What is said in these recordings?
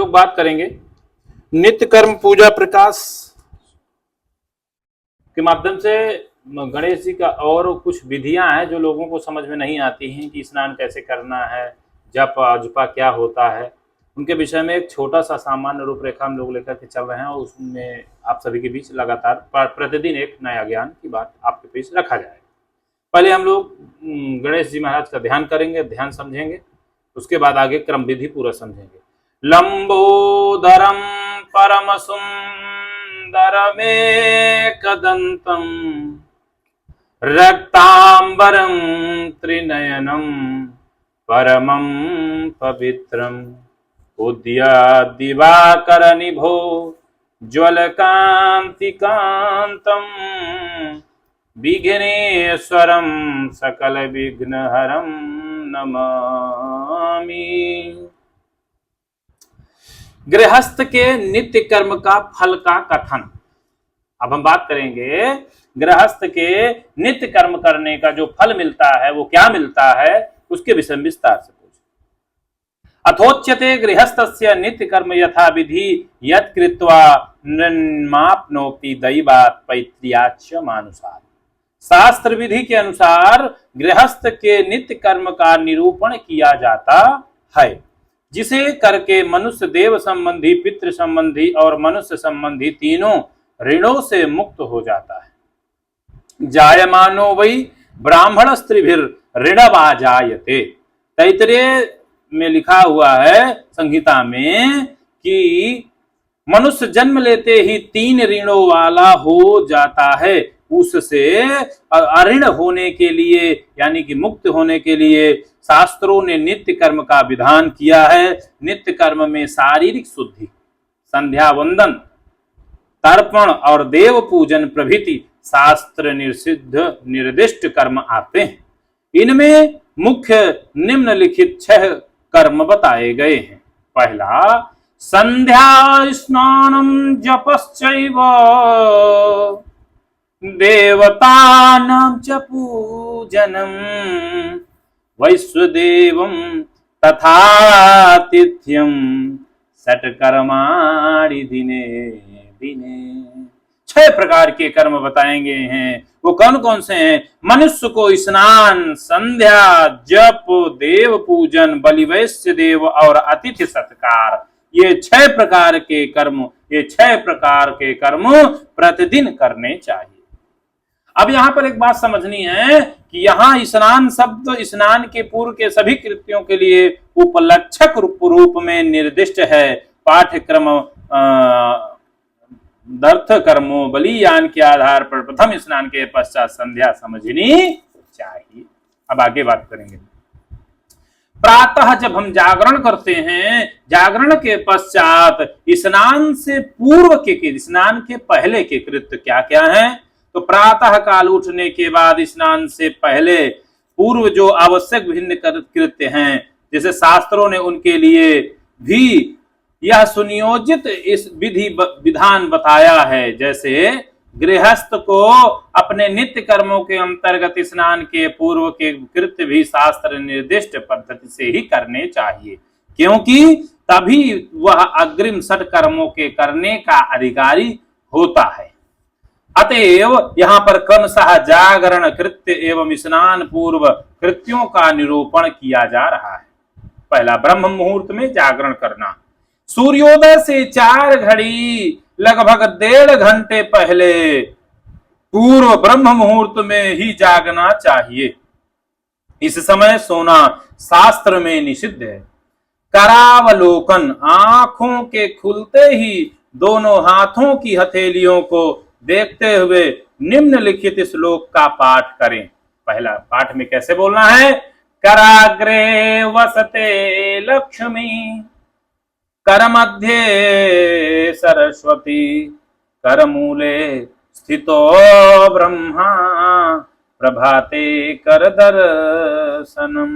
लोग बात करेंगे नित्य कर्म पूजा प्रकाश के माध्यम से गणेश जी का और कुछ विधियां हैं जो लोगों को समझ में नहीं आती हैं कि स्नान कैसे करना है, जप अजपा क्या होता है। उनके विषय में एक छोटा सा सामान्य रूपरेखा हम लोग लेकर के चल रहे हैं और उसमें आप सभी के बीच लगातार प्रतिदिन एक नया ज्ञान की बात आपके बीच रखा जाएगा। पहले हम लोग गणेश जी महाराज का ध्यान करेंगे, ध्यान समझेंगे, उसके बाद आगे क्रम विधि पूरा समझेंगे। लंबोदरम परम सुंदरमेकदंतम रक्तांबरम त्रिनयनम परमं पवित्रम उद्याद्दिवाकर निभो ज्वलकांतिकांतम विघ्नेश्वरम सकल विघ्नहरम नमामि। गृहस्थ के नित्य कर्म का फल का कथन। अब हम बात करेंगे गृहस्थ के नित्य कर्म करने का जो फल मिलता है वो क्या मिलता है, उसके विषय में विस्तार से पूछे। अथोच्यते गृहस्थस्य नित्य कर्म यथा विधि यत् कृत्वा नृन्माप्नोति दैवात् पैत्र्याच्च मानुषात्। शास्त्र विधि के अनुसार गृहस्थ के नित्य कर्म का निरूपण किया जाता है, जिसे करके मनुष्य देव संबंधी, पितृ संबंधी और मनुष्य संबंधी तीनों ऋणों से मुक्त हो जाता है। जायमानो वै ब्राह्मण स्त्रीभिर ऋणवाजायते। तैतरेय में लिखा हुआ है संहिता में कि मनुष्य जन्म लेते ही 3 ऋणों वाला हो जाता है। उससे अऋण होने के लिए यानी कि मुक्त होने के लिए शास्त्रों ने नित्य कर्म का विधान किया है। नित्य कर्म में शारीरिक शुद्धि, संध्या वंदन, तर्पण और देव पूजन प्रभृति शास्त्र निर्दिष्ट कर्म आते हैं। इनमें मुख्य निम्नलिखित 6 कर्म बताए गए हैं। पहला, संध्या स्नानम जपश्चैव देवतानां च पूजनम वैश्वदेवं तथातिथ्यं षट्कर्माणि दिने दिने। 6 प्रकार के कर्म बताएंगे हैं। वो कौन कौन से हैं? मनुष्य को स्नान, संध्या, जप, देव पूजन, बलि वैश्य देव और अतिथि सत्कार, ये 6 प्रकार के कर्म, ये 6 प्रकार के कर्म प्रतिदिन करने चाहिए। अब यहाँ पर एक बात समझनी है कि यहाँ स्नान शब्द स्नान के पूर्व के सभी कृत्यों के लिए उपलक्षक रूप में निर्दिष्ट है। पाठ्यक्रम दर्थ कर्मो बलियान के आधार पर प्रथम स्नान के पश्चात संध्या समझनी चाहिए। अब आगे बात करेंगे। प्रातः जब हम जागरण करते हैं, जागरण के पश्चात स्नान से पूर्व के स्नान के पहले के कृत्य क्या क्या हैं? तो प्रातः काल उठने के बाद स्नान से पहले पूर्व जो आवश्यक विभिन्न कृत्य हैं, जैसे शास्त्रों ने उनके लिए भी यह सुनियोजित इस विधान बताया है। जैसे गृहस्थ को अपने नित्य कर्मों के अंतर्गत स्नान के पूर्व के कृत्य भी शास्त्र निर्दिष्ट पद्धति से ही करने चाहिए, क्योंकि तभी वह अग्रिम 6 कर्मों के करने का अधिकारी होता है। अतएव यहाँ पर क्रमशः जागरण कृत्य एवं स्नान पूर्व कृत्यों का निरूपण किया जा रहा है। पहला, ब्रह्म मुहूर्त में जागरण करना। सूर्योदय से 4 घड़ी लगभग 1.5 घंटे पहले पूर्व ब्रह्म मुहूर्त में ही जागना चाहिए। इस समय सोना शास्त्र में निषिद्ध है। करावलोकन, आंखों के खुलते ही दोनों हाथों की हथेलियों को देखते हुए निम्नलिखित श्लोक का पाठ करें। पहला पाठ में कैसे बोलना है? कराग्रे वसते लक्ष्मी, कर मध्ये सरस्वती, कर मूले स्थितो ब्रह्मा, प्रभाते कर दर्शनम।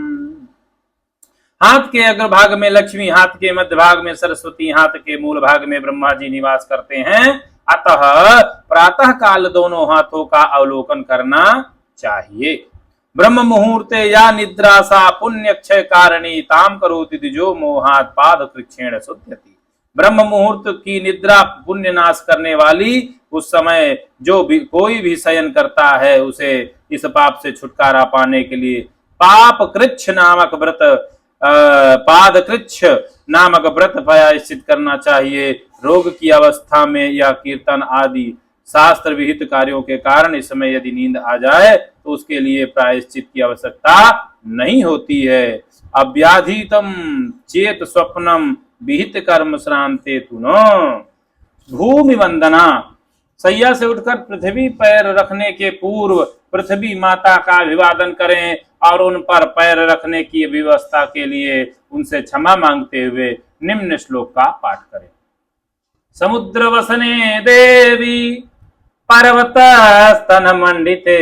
हाथ के अग्रभाग में लक्ष्मी, हाथ के मध्य भाग में सरस्वती, हाथ के मूल भाग में ब्रह्मा जी निवास करते हैं। अतः प्रातः काल दोनों हाथों का अवलोकन करना चाहिए। ब्रह्म मुहूर्ते या निद्रा सा पुण्य क्षय कारणी ताम करोति द्विजो मोहात पाद कृच्छेण शुद्धति। ब्रह्म मुहूर्त की निद्रा पुण्य नाश करने वाली, उस समय जो भी कोई भी शयन करता है उसे इस पाप से छुटकारा पाने के लिए पाप कृच्छ नामक व्रत पाद कृच्छ नामक व्रत प्रायश्चित करना चाहिए। रोग की अवस्था में या कीर्तन आदि शास्त्र विहित कार्यों के कारण इस समय यदि नींद आ जाए तो उसके लिए प्रायश्चित की आवश्यकता नहीं होती है। अव्याधितम चेत स्वप्नम विहित कर्म श्रांते तुनो। भूमि वंदना, सैया से उठकर पृथ्वी पैर रखने के पूर्व पृथ्वी माता का अभिवादन करें और उन पर पैर रखने की व्यवस्था के लिए उनसे क्षमा मांगते हुए निम्न श्लोक का पाठ करें। समुद्र वसने देवी पर्वत स्तन मंडिते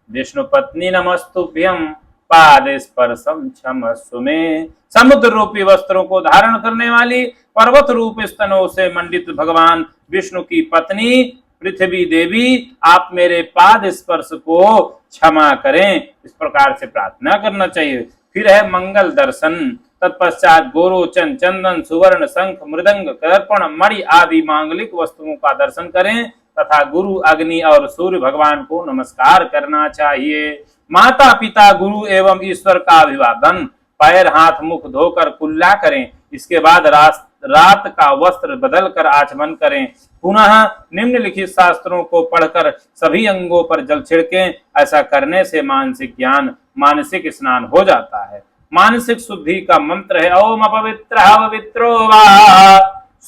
विष्णु पत्नी नमस्तुभ्यम पाद स्पर्शम क्षमस्व में। समुद्र रूपी वस्त्रों को धारण करने वाली पर्वत रूप स्तनों से मंडित भगवान विष्णु की पत्नी पृथ्वी देवी, आप मेरे पाद स्पर्श को क्षमा करें। इस प्रकार से प्रार्थना करना चाहिए। फिर है मंगल दर्शन। तत्पश्चात गोरोचन, चंदन, सुवर्ण, शंख, मृदंग, दर्पण, मणि आदि मांगलिक वस्तुओं का दर्शन करें तथा गुरु, अग्नि और सूर्य भगवान को नमस्कार करना चाहिए। माता पिता, गुरु एवं ईश्वर का अभिवादन, पैर हाथ मुख धोकर कुल्ला करें। इसके बाद रात का वस्त्र बदलकर आचमन करें। पुनः निम्नलिखित शास्त्रों को पढ़कर सभी अंगों पर जल छिड़कें। ऐसा करने से मानसिक ज्ञान, मानसिक स्नान हो जाता है। मानसिक शुद्धि का मंत्र है ओम अपवित्रः पवित्रो वा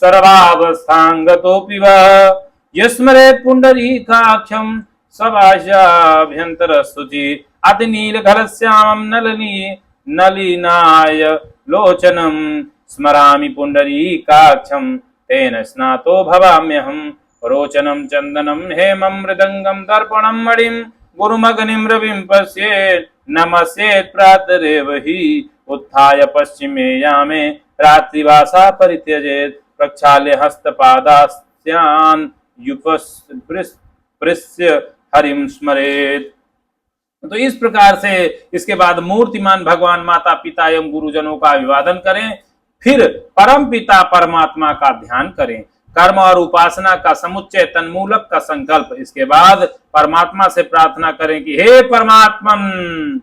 सर्वावस्थांगतोऽपि वा यस्मरेत् पुंडरीकाक्षं सभास्याभ्यंतर शुचि अति नीलघरश्यामं नलिनाय लोचनम स्मरामि पुंडरीकाक्षं तेन स्नातो भवाम्यहं। रोचनं चंदनं हेमं मृदंगं दर्पणं मणिं गुरुमग्निं रविं पश्येत् नमस्येत् प्रातरेव हि उत्थाय पश्चिमे यामे रात्रिवासा परित्यजेत् प्रक्षाल्य हस्तपादास्यान् युपस्पृश्य हरिं स्मरेत्। तो इस प्रकार से इसके बाद मूर्तिमान भगवान, माता पिता एवं गुरुजनों का अभिवादन करें। फिर परम पिता परमात्मा का ध्यान करें। कर्म और उपासना का समुच्चय तन्मूलक का संकल्प। इसके बाद परमात्मा से प्रार्थना करें कि हे परमात्मन,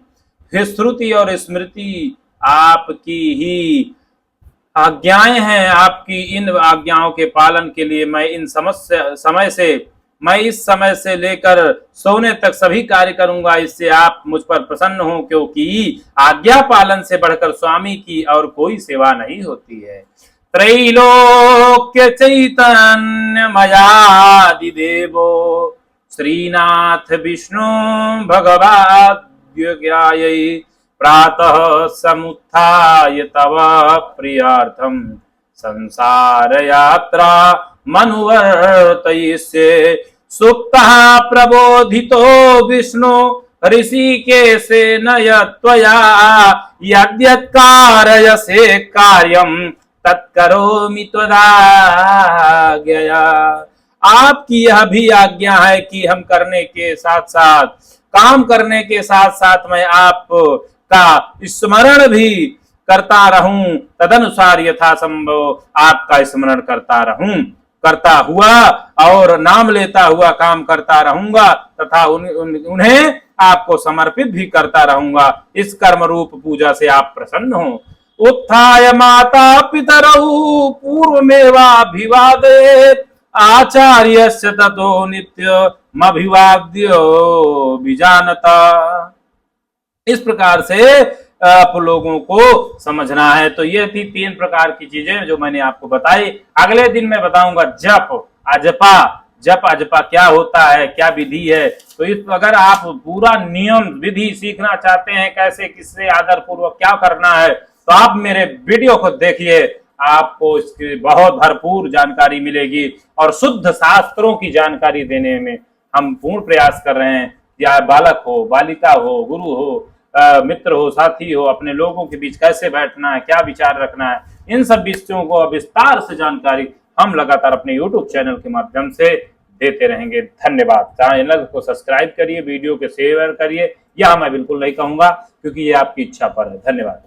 श्रुति और स्मृति आपकी ही आज्ञाएं हैं। आपकी इन आज्ञाओं के पालन के लिए मैं इस समय से लेकर सोने तक सभी कार्य करूंगा। इससे आप मुझ पर प्रसन्न हो, क्योंकि आज्ञा पालन से बढ़कर स्वामी की और कोई सेवा नहीं होती है। त्रैलोक्य चैतन्य मयादिदेवो श्रीनाथ विष्णु भगवाद्यज्ञायै प्रातः समुत्थाय तव प्रियार्थम संसार यात्रा मनुवर्तयिष्ये। सुप्तः प्रबोधितो विष्णु ऋषिकेशेन त्वया यद्यत् कारयसे कार्यं तत्करोमि त्वदाज्ञया। आपकी यह भी आज्ञा है कि हम करने के साथ साथ, काम करने के साथ साथ मैं आपका स्मरण भी करता रहूं। तदनुसार यथासंभव आपका स्मरण करता हुआ और नाम लेता हुआ काम करता रहूंगा तथा उन्हें आपको समर्पित भी करता रहूंगा। इस कर्म रूप पूजा से आप प्रसन्न हो। उत्थाय माता पितरौ पूर्वमेवाभिवादयेत् आचार्यस्य ततो नित्यमभिवाद्यो विजानता। इस प्रकार से आप लोगों को समझना है। तो ये थी 3 प्रकार की चीजें जो मैंने आपको बताई। अगले दिन मैं बताऊंगा जप अजपा क्या होता है, क्या विधि है। तो इस अगर आप पूरा नियम विधि सीखना चाहते हैं, कैसे किससे आदर पूर्वक क्या करना है, तो आप मेरे वीडियो को देखिए। आपको इसकी बहुत भरपूर जानकारी मिलेगी और शुद्ध शास्त्रों की जानकारी देने में हम पूर्ण प्रयास कर रहे हैं। या बालक हो, बालिका हो, गुरु हो, मित्र हो, साथी हो, अपने लोगों के बीच कैसे बैठना है, क्या विचार रखना है, इन सब विषयों को विस्तार से जानकारी हम लगातार अपने YouTube चैनल के माध्यम से देते रहेंगे। धन्यवाद। चैनल को सब्सक्राइब करिए, वीडियो को शेयर करिए। यह मैं बिल्कुल नहीं कहूंगा क्योंकि ये आपकी इच्छा पर है। धन्यवाद।